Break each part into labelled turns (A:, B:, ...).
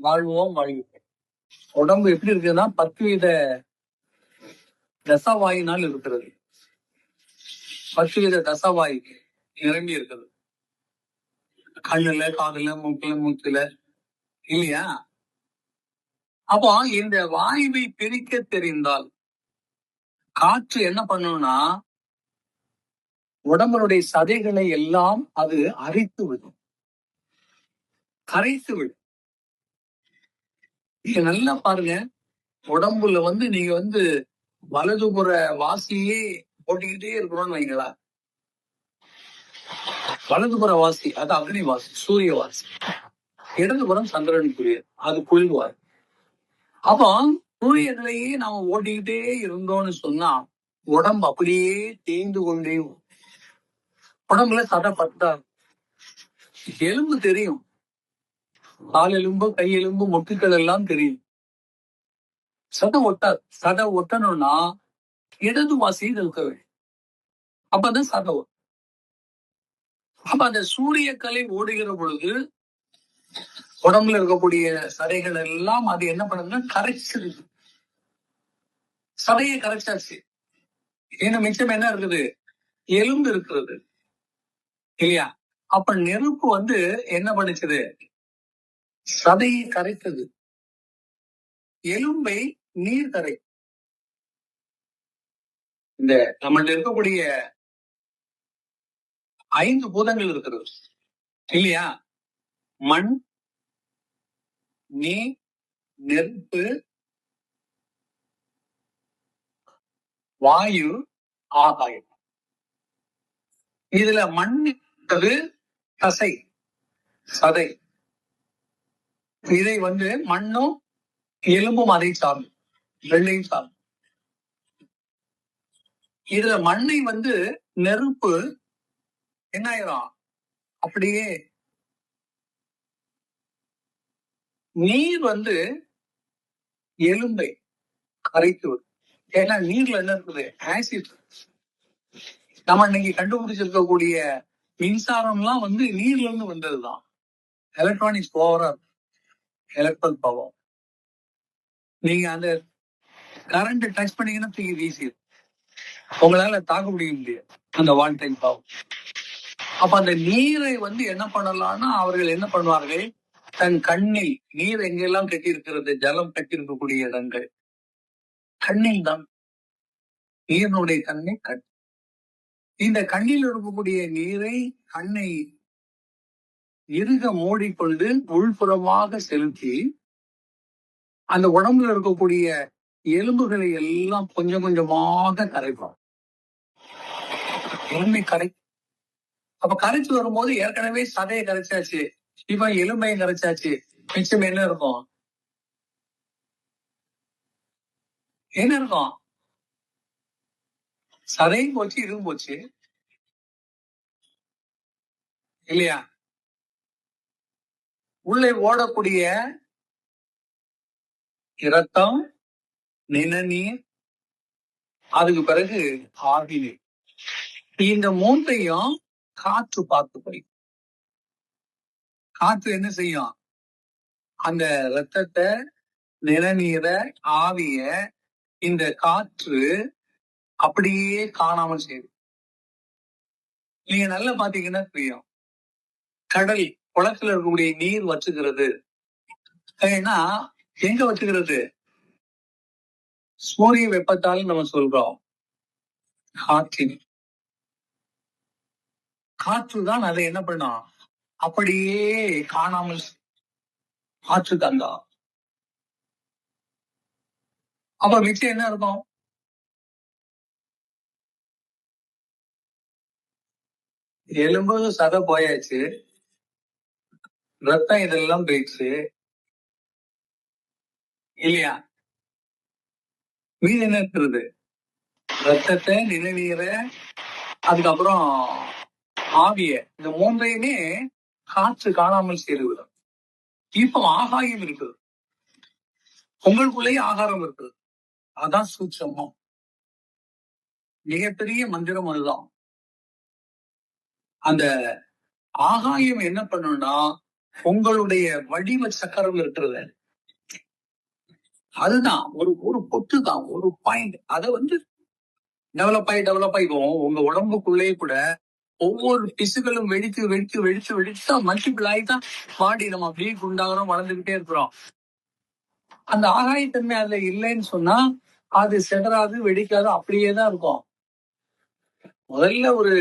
A: வாழ்வோம் வாழ்வு. உடம்பு எப்படி இருக்குதுன்னா 10 வித தசவாயினால் இருக்கிறது. 10 வித தசவாய் நிரம்பி இருக்குது. கண்ணுல, காதுல, மூக்குல இல்லையா? அப்போ இந்த வாயுவை பிரிக்க தெரிந்தால் காற்று என்ன பண்ணும்னா உடம்புடைய சதைகளை எல்லாம் அது அரித்து விடும், கரைத்து விடும். நீங்க நல்லா பாருங்க, உடம்புல நீங்க வலதுபுற வாசியே போட்டிக்கிட்டே இருக்கணும்னு வைங்களா. வலதுபுற வாசி அது அக்னி வாசி, சூரிய வாசி. இடதுபுறம் சந்திரனுக்குரிய அது குளிர்வார். அப்போ சூரியனிலேயே நாம ஓட்டிக்கிட்டே இருந்தோம்னு சொன்னா உடம்பு அப்படியே தேய்ந்து கொண்டே உடம்புல சதை பத்தா எலும்பு தெரியும், கால் எலும்பு, கை எலும்பு, மொட்டுக்கள் எல்லாம் தெரியும். சதை ஒட்டாது. சதை ஒட்டணும்னா இடது வாசியில் இருக்க வேண்டும். அப்பதான் சதை ஒட்டும். அப்ப அந்த சூரிய கலை ஓடுகிற பொழுது உடம்புல இருக்கக்கூடிய சதைகள் எல்லாம் அது என்ன பண்ணுதுன்னா கரைச்சிருது. சதையை கரைச்சாச்சு. இன்னும் மிச்சம் என்ன இருக்குது? எலும்பு இருக்கிறது இல்லையா? அப்ப நெருப்பு என்ன பண்ணுச்சுது? சதையை கரைத்தது. எலும்பை நீர் கரை. இந்த நம்மள்ட்ட இருக்கக்கூடிய 5 பூதங்கள் இருக்கிறது இல்லையா? மண், நீர், நெருப்பு, வாயு, ஆகாயம். இதுல மண் என்பது தசை, சதை. இதை மண்ணும் எலும்பும் அதை சார்ந்து, வெள்ளையும் சார்ந்து. இதுல மண்ணை நெருப்பு என்ன ஆயிரும்? அப்படியே. நீர் எலும்பை கரைத்து விடும். ஏன்னா நீர்ல என்ன இருக்குது? ஆசிட். நம்ம இன்னைக்கு கண்டுபிடிச்சிருக்கக்கூடிய மின்சாரம் எல்லாம் நீர்ல இருந்து வந்ததுதான். எலக்ட்ரானிக்ஸ் பவரா இருக்கு, எலக்ட்ரிக் பவர். நீங்க அந்த கரண்ட் டச் பண்ணீங்கன்னா தூக்கி வீசி உங்களால தாக்க முடியாது அந்த வால் டைம் பவர். அப்ப அந்த நீரை என்ன பண்ணலாம்னா அவர்கள் என்ன பண்ணுவார்கள்? தன் கண்ணில், நீர் எங்கெல்லாம் கட்டி இருக்கிறது, ஜலம் கட்டி இருக்கக்கூடிய இடங்கள் கண்ணில் தான். நீரினுடைய தன்மை கண். இந்த கண்ணில் இருக்கக்கூடிய நீரை கண்ணை இறுக மூடிக்கொண்டு உள்புறமாக செலுத்தி அந்த உடம்புல இருக்கக்கூடிய எலும்புகளை எல்லாம் கொஞ்சம் கொஞ்சமாக கரைப்பான். எலும்பை கரை. அப்ப கரைச்சு வரும்போது ஏற்கனவே சதையை கரைச்சாச்சு, இப்ப எலும்பையும் கரைச்சாச்சு. மிச்சம் என்ன இருக்கும்? என்ன இருக்கும்? சதையும் போச்சு, இதுவும் போச்சு இல்லையா? உள்ளே ஓடக்கூடிய இரத்தம், நிணநீர், அதுக்கு பிறகு ஆவிநீர். இந்த மூன்றையும் காற்று பார்த்து போய் காற்று என்ன செய்யும்? அந்த ரத்தத்தை, நிணநீரை, ஆவிய இந்த காற்று அப்படியே காணாமல் செய்யுது. நீங்க நல்லா பாத்தீங்கன்னா தெரியும், கடல் குளத்துல இருக்கக்கூடிய நீர் வச்சுக்கிறது. ஏன்னா எங்க வச்சுக்கிறது? சூரிய வெப்பத்தால் நம்ம சொல்றோம். காற்றின் காற்றுதான் அதை என்ன பண்ணும்? அப்படியே காணாமல் காற்று தந்தா. அப்ப மிச்சம் என்ன இருக்கும்? எலும்பு சதை போயாச்சு, ரத்தம் இதெல்லாம் போயிடுச்சு இல்லையா? மீது என்ன இருக்கிறது? ரத்தத்தை, நிணநீரை, அதுக்கப்புறம் ஆவிய. இந்த மூன்றையுமே காற்று காணாமல் செய்துவிடும். இப்போ ஆகாயம் இருக்குது, உங்களுக்குள்ளேயே ஆகாரம் இருக்குது. அதான் சூட்சமம். மிகப்பெரிய மந்திரம் அதுதான். அந்த ஆகாயம் என்ன பண்ணும்னா உங்களுடைய வடிவ சக்கரம் இருக்கிறது. அதுதான் ஒரு பொட்டு தான், ஒரு பாயிண்ட். அதை வந்து டெவலப் ஆயிடும். உங்க உடம்புக்குள்ளேயே கூட ஒவ்வொரு திசுகளும் வெடித்து வெடித்து வெடித்து வெடித்து மல்டிபிள் ஆயிதான் பாடி நம்ம அப்படியே குண்டாகிறோம், வளர்ந்துகிட்டே இருக்கிறோம். அந்த ஆகாயத்தன்மை அதுல இல்லைன்னு சொன்னா அது செதறாது, வெடிக்காது, அப்படியேதான் இருக்கும். முதல்ல ஒரு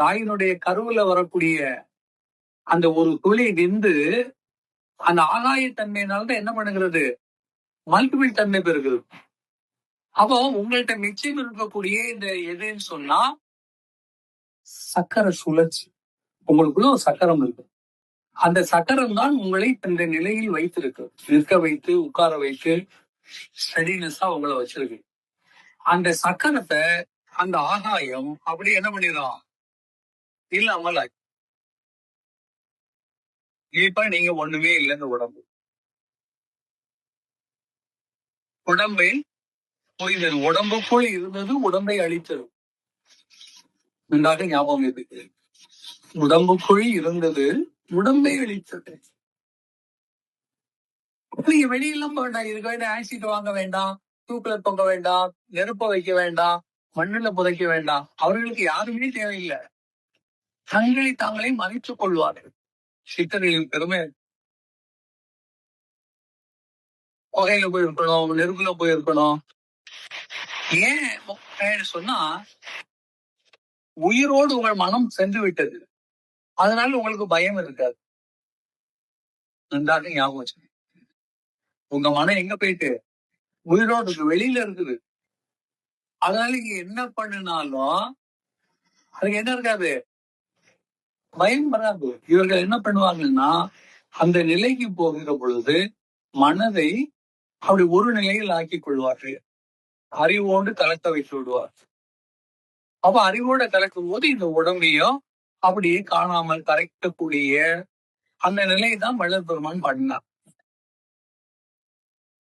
A: தாயினுடைய கருவுல வரக்கூடிய அந்த ஒரு துளி நின்று அந்த ஆகாயத்தன்மையினால்தான் என்ன பண்ணுகிறது, மல்டிபிள் தன்மை பெறுகிறது. அப்போ உங்கள்கிட்ட நிச்சயம் இருக்கக்கூடிய இந்த எதுன்னு சொன்னா சக்கர சுழற்சி. உங்களுக்குள்ள ஒரு சக்கரம் இருக்கு. அந்த சக்கரம் தான் உங்களை இந்த நிலையில் வைத்திருக்கு, நிற்க வைத்து, உட்கார வைத்து, ஸ்டடினஸா உங்களை வச்சிருக்கு. அந்த சக்கரத்தை அந்த ஆகாயம் அப்படி என்ன பண்ணிடும், இல்லாமல் இப்ப நீங்க ஒண்ணுமே இல்லைன்னு உடம்பை புரிந்தது. உடம்புக்குள் இருந்தது உடம்பை அழித்தது. நன்றாக ஞாபகம் இருக்கு. உடம்புக்குள் இருந்தது உடம்பை அழித்தது. நீங்க வெளியெல்லாம் போக வேண்டாம். இதுக்கு வேண்டாம், ஆசிட் வாங்க வேண்டாம், தூக்குல தொங்க வேண்டாம், நெருப்ப வைக்க வேண்டாம், மண்ணுல புதைக்க வேண்டாம். அவர்களுக்கு யாருமே தேவையில்லை. தங்களை தாங்களே மறைத்துக் கொள்வார்கள். சித்தர்களின் பெருமை. புகையில போயிருக்கணும், நெருப்புல போயிருக்கணும். ஏன் சொன்னா உயிரோடு உங்கள் மனம் சென்று விட்டது. அதனால உங்களுக்கு பயம் இருக்காது. நன்றாக ஞாபகம் வச்சு. உங்க மனம் எங்க போயிட்டு, உயிரோடு வெளியில இருக்குது. அதனால நீங்க என்ன பண்ணினாலும் அதுக்கு என்ன இருக்காது, பயம் வராது. இவர்கள் என்ன பண்ணுவாங்கன்னா அந்த நிலைக்கு போகிற பொழுது மனதை அப்படி ஒரு நிலையில் ஆக்கி கொள்வார்கள். அறிவோடு கலக்க வைத்து விடுவார். அப்ப அறிவோட கலக்கும் போது இந்த உடம்பையும் அப்படியே காணாமல் கரைக்கக்கூடிய அந்த நிலையை தான் வள்ளல் பெருமான் பண்ணார்.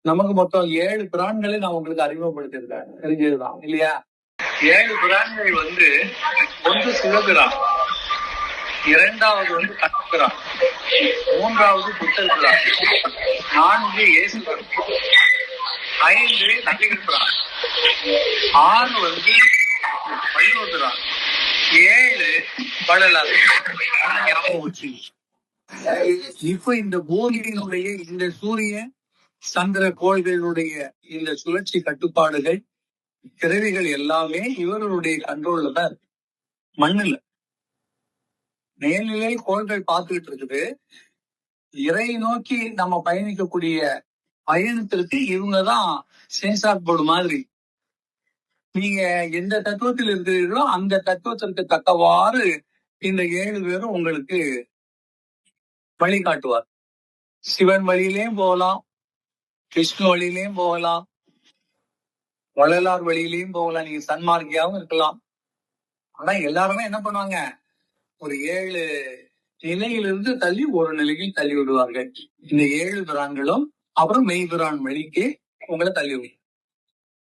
A: நமக்கு மொத்தம் 7 பிரான்களை நான் உங்களுக்கு அறிமுகப்படுத்திருக்கேன், தெரிஞ்சதுதான் இல்லையா? 7 பிரான்கள் வந்து ஒன்று சிவபிரான், இரண்டாவது வந்து கண்ணபிரான், மூன்றாவது புத்தர் பிரான், 4 இயேசு பிரான், 5 நபிகள் பிரான், 6 வந்து வள்ளுவர் பிரான், 7 வள்ளலார். இப்ப இந்த பூமியினுடைய இந்த சூரிய சந்திர கோள்களுடைய இந்த சுழற்சி கட்டுப்பாடுகள், பிறவிகள் எல்லாமே இவர்களுடைய கண்ட்ரோல்ல தான். மண்ணுல மேல்நிலை கோள்கள் பார்த்துக்கிட்டு இருக்குது. இறை நோக்கி நம்ம பயணிக்கக்கூடிய பயணத்திற்கு இவங்கதான் சென்சார் போர்டு மாதிரி. நீங்க எந்த தத்துவத்தில் இருக்கிறீர்களோ அந்த தத்துவத்திற்கு தக்கவாறு இந்த 7 பேரும் உங்களுக்கு வழிகாட்டுவார். சிவன் வழியிலேயும் போகலாம், விஷ்ணு வழியிலையும் போகலாம், வள்ளலார் வழியிலையும் போகலாம், நீங்க சன்மார்க்கியாவும் இருக்கலாம். ஆனா எல்லாருமே என்ன பண்ணுவாங்க, ஒரு 7 நிலையிலிருந்து தள்ளி ஒரு நிலையில் தள்ளி விடுவார்கள். இந்த 7 பிரான்களும் அப்புறம் மெய்பிரான் வழிக்கு உங்களை தள்ளி விடும்.